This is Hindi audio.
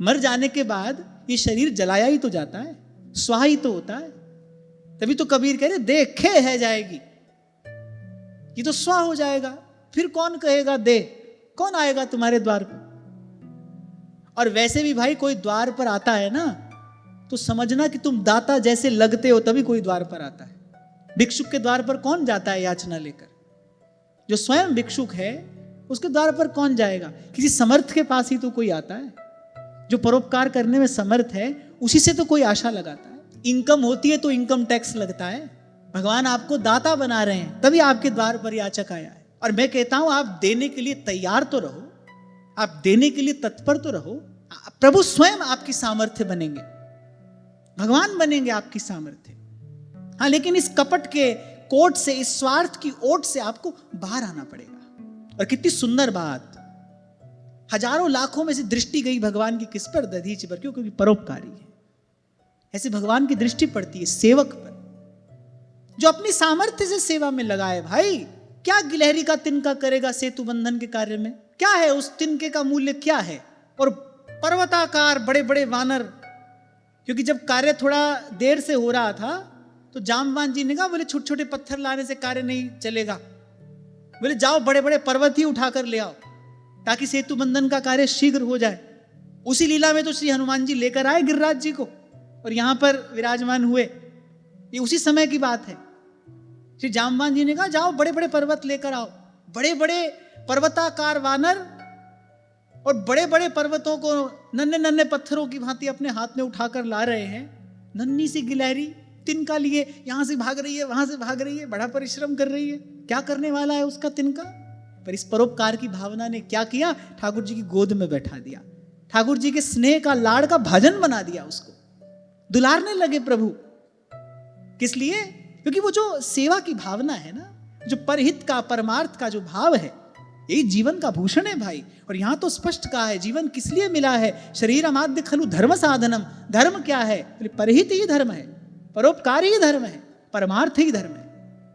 मर जाने के बाद ये शरीर जलाया ही तो जाता है, स्वाहा ही तो होता है। तभी तो कबीर कह रहे देखे है जाएगी, ये तो स्वाहा हो जाएगा, फिर कौन कहेगा दे, कौन आएगा तुम्हारे द्वार पर। और वैसे भी भाई कोई द्वार पर आता है ना तो समझना कि तुम दाता जैसे लगते हो, तभी कोई द्वार पर आता है। भिक्षुक के द्वार पर कौन जाता है याचना लेकर? जो स्वयं भिक्षुक है उसके द्वार पर कौन जाएगा? किसी समर्थ के पास ही तो कोई आता है। जो परोपकार करने में समर्थ है उसी से तो कोई आशा लगाता है। इनकम होती है तो इनकम टैक्स लगता है। भगवान आपको दाता बना रहे हैं तभी आपके द्वार पर याचक आया है। और मैं कहता हूं आप देने के लिए तैयार तो रहो, आप देने के लिए तत्पर तो रहो। प्रभु स्वयं आपकी सामर्थ्य बनेंगे, भगवान बनेंगे आपकी सामर्थ्य। हाँ, लेकिन इस कपट के कोट से, इस स्वार्थ की ओट से आपको बाहर आना पड़ेगा। और कितनी सुंदर बात, हजारों लाखों में से दृष्टि गई भगवान की किस पर? दधीचि पर। क्यों? क्योंकि परोपकारी है। ऐसे भगवान की दृष्टि पड़ती है सेवक पर, जो अपनी सामर्थ्य से सेवा में लगाए। भाई क्या गिलहरी का तिनका करेगा सेतु बंधन के कार्य में? क्या है उस तिनके का मूल्य, क्या है? और पर्वताकार बड़े बड़े वानर, क्योंकि जब कार्य थोड़ा देर से हो रहा था तो जामवान जी ने कहा, बोले छोटे छोटे पत्थर लाने से कार्य नहीं चलेगा, बोले जाओ बड़े बड़े पर्वत ही उठाकर ले आओ ताकि सेतु बंधन का कार्य शीघ्र हो जाए। उसी लीला में तो श्री हनुमान जी लेकर आए गिरिराज जी को और यहां पर विराजमान हुए। ये उसी समय की बात है। श्री जामवान जी ने कहा जाओ बड़े बड़े पर्वत लेकर आओ। बड़े बड़े पर्वताकार वानर और बड़े बड़े पर्वतों को नन्हे नन्हे पत्थरों की भांति अपने हाथ में उठाकर ला रहे हैं। नन्ही सी गिलहरी तिनका लिए यहां से भाग रही है, वहां से भाग रही है, बड़ा परिश्रम कर रही है। क्या करने वाला है उसका तिनका? पर इस परोपकार की भावना ने क्या किया? ठाकुर जी की गोद में बैठा दिया, ठाकुर जी के स्नेह का, लाड़ का भाजन बना दिया। उसको दुलारने लगे प्रभु। किस लिए? क्योंकि वो जो सेवा की भावना है ना, जो परहित का, परमार्थ का जो भाव है, यही जीवन का भूषण है भाई। और यहां तो स्पष्ट कहा है जीवन किस लिए मिला है। शरीर अमाद्य खलु धर्म साधनम। धर्म क्या है? परहित ही धर्म है, परोपकार ही धर्म है, परमार्थ ही धर्म है।